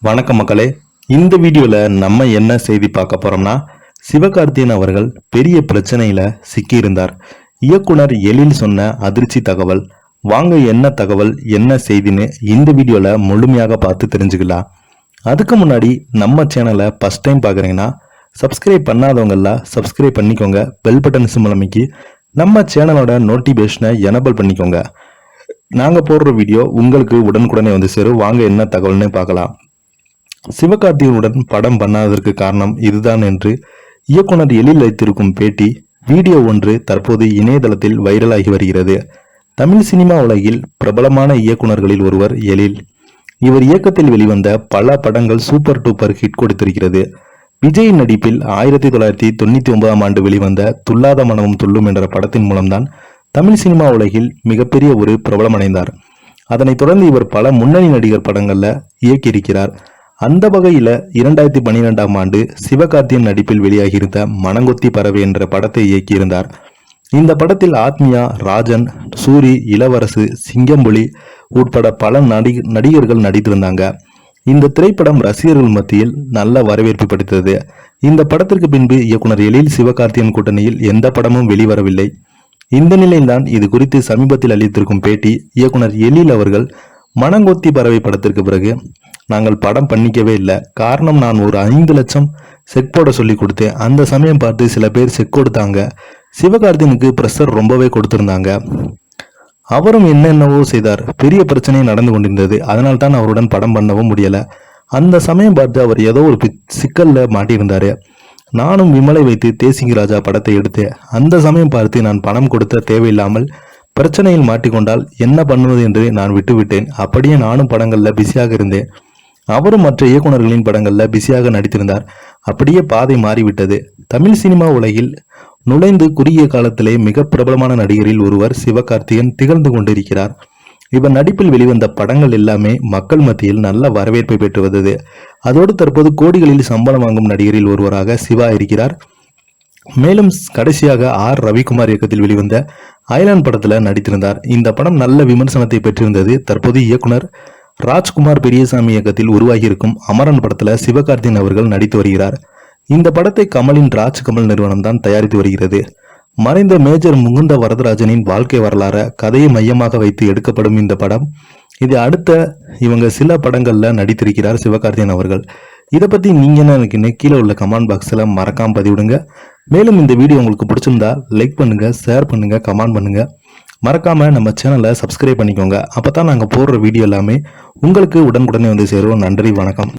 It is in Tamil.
வணக்கம் மக்களே. இந்த வீடியோல நம்ம என்ன செய்தி பார்க்க போறோம்னா, சிவகார்த்திகேயன் அவர்கள் பெரிய பிரச்சனையில சிக்கியிருந்தார். இயக்குனர் எழில் சொன்ன அதிர்ச்சி தகவல். வாங்க என்ன தகவல் என்ன செய்தின்னு இந்த வீடியோல முழுமையாக பார்த்து தெரிஞ்சுக்கலாம். அதுக்கு முன்னாடி நம்ம சேனலை ஃபர்ஸ்ட் டைம் பார்க்குறீங்கன்னா சப்ஸ்கிரைப் பண்ணாதவங்கெல்லாம் சப்ஸ்கிரைப் பண்ணிக்கோங்க. பெல் பட்டன் சிம்பல் அமைக்கி நம்ம சேனலோட நோட்டிஃபிகேஷனை எனபிள் பண்ணிக்கோங்க. நாங்கள் போடுற வீடியோ உங்களுக்கு உடனுக்குடனே வந்து சேரும். வாங்க என்ன தகவல்னு பார்க்கலாம். சிவகார்த்திகேயனுடன் படம் பண்ணாததற்கு காரணம் இதுதான் என்று இயக்குனர் எழில் அளித்திருக்கும் பேட்டி வீடியோ ஒன்று தற்போது இணையதளத்தில் வைரலாகி வருகிறது. தமிழ் சினிமா உலகில் பிரபலமான இயக்குனர்களில் ஒருவர் எழில். இவர் இயக்கத்தில் வெளிவந்த பல படங்கள் சூப்பர் டூப்பர் ஹிட் கொடுத்திருக்கிறது. விஜய் நடிப்பில் 1999ஆம் ஆண்டு வெளிவந்த துல்லாத மனமும் துள்ளும் என்ற படத்தின் மூலம்தான் தமிழ் சினிமா உலகில் மிகப்பெரிய ஒரு பிரபலமடைந்தார். அதனைத் தொடர்ந்து இவர் பல முன்னணி நடிகர் படங்கள்ல இயக்கியிருக்கிறார். அந்த வகையில 2012ஆம் ஆண்டு சிவகார்த்திகேயன் நடிப்பில் வெளியாகியிருந்த மனங்கொத்தி பறவை என்ற படத்தை இயக்கியிருந்தார். இந்த படத்தில் ஆத்மியா, ராஜன், சூரி, இளவரசு, சிங்கம்புலி உட்பட பல நடிகர்கள் நடித்திருந்தாங்க. இந்த திரைப்படம் ரசிகர்கள் மத்தியில் நல்ல வரவேற்பு படுத்தது. இந்த படத்திற்கு பின்பு இயக்குனர் எழில் சிவகார்த்திகேயன் கூட்டணியில் எந்த படமும் வெளிவரவில்லை. இந்த நிலையில்தான் இது குறித்து சமீபத்தில் அளித்திருக்கும் பேட்டி இயக்குனர் எழில் அவர்கள் மனங்கொத்தி பறவை படத்திற்கு பிறகு நாங்கள் படம் பண்ணிக்கவே இல்லை. காரணம், நான் ஒரு 5 லட்சம் செக் போட சொல்லி கொடுத்தேன். அந்த சமயம் பார்த்து சில பேர் செக் கொடுத்தாங்க. சிவகார்த்திகேயனுக்கு பிரஷர் ரொம்பவே கொடுத்திருந்தாங்க. அவரும் என்னென்னவோ செய்தார். பெரிய பிரச்சனை நடந்து கொண்டிருந்தது. அதனால் தான் அவருடன் படம் பண்ணவும் முடியல. அந்த சமயம் பார்த்து அவர் ஏதோ ஒரு சிக்கல்ல மாட்டியிருந்தாரு. நானும் விமலை வைத்து தேசிங்கி ராஜா படத்தை எடுத்தேன். அந்த சமயம் பார்த்து நான் பணம் கொடுத்த தேவையில்லாமல் பிரச்சனையில் மாட்டிக்கொண்டால் என்ன பண்ணுவது என்று நான் விட்டுவிட்டேன். அப்படியே நானும் படங்கள்ல பிஸியாக இருந்தேன். அவரும் மற்ற இயக்குநர்களின் படங்கள்ல பிஸியாக நடித்திருந்தார். அப்படியே பாதை மாறிவிட்டது. தமிழ் சினிமா உலகில் நுழைந்து குறுகிய காலத்திலே மிக பிரபலமான நடிகரில் ஒருவர் சிவகார்த்திகேயன் திகழ்ந்து கொண்டிருக்கிறார். இவர் நடிப்பில் வெளிவந்த படங்கள் எல்லாமே மக்கள் மத்தியில் நல்ல வரவேற்பை பெற்று வந்தது. அதோடு தற்போது கோடிகளில் சம்பளம் வாங்கும் நடிகரில் ஒருவராக சிவா இருக்கிறார். மேலும் கடைசியாக ரவிக்குமார் இயக்கத்தில் வெளிவந்த ஐலாண்ட் படத்துல நடித்திருந்தார். இந்த படம் நல்ல விமர்சனத்தை பெற்றிருந்தது. தற்போது இயக்குனர் ராஜ்குமார் பெரியசாமி இயக்கத்தில் உருவாகியிருக்கும் அமரன் படத்துல சிவகார்த்திகேயன் அவர்கள் நடித்து வருகிறார். இந்த படத்தை கமலின் ராஜ்கமல் நிறுவனம் தான் தயாரித்து வருகிறது. மறைந்த மேஜர் முகுந்த வரதராஜனின் வாழ்க்கை வரலாற கதையை மையமாக வைத்து எடுக்கப்படும் இந்த படம். இது அடுத்த இவங்க சில படங்கள்ல நடித்திருக்கிறார் சிவகார்த்திகேயன் அவர்கள். இதை பத்தி நீங்க என்ன நினைக்கிறீங்க? கீழே உள்ள கமெண்ட் பாக்ஸ்ல மறக்காம பதிவிடுங்க. மேலும் இந்த வீடியோ உங்களுக்கு பிடிச்சிருந்தா லைக் பண்ணுங்க, ஷேர் பண்ணுங்க, கமெண்ட் பண்ணுங்க. மறக்காம நம்ம சேனலை சப்ஸ்கிரைப் பண்ணிக்கோங்க. அப்பதான் நாங்க போடுற வீடியோ எல்லாமே உங்களுக்கு உடனுக்குடனே வந்து சேரும். நன்றி, வணக்கம்.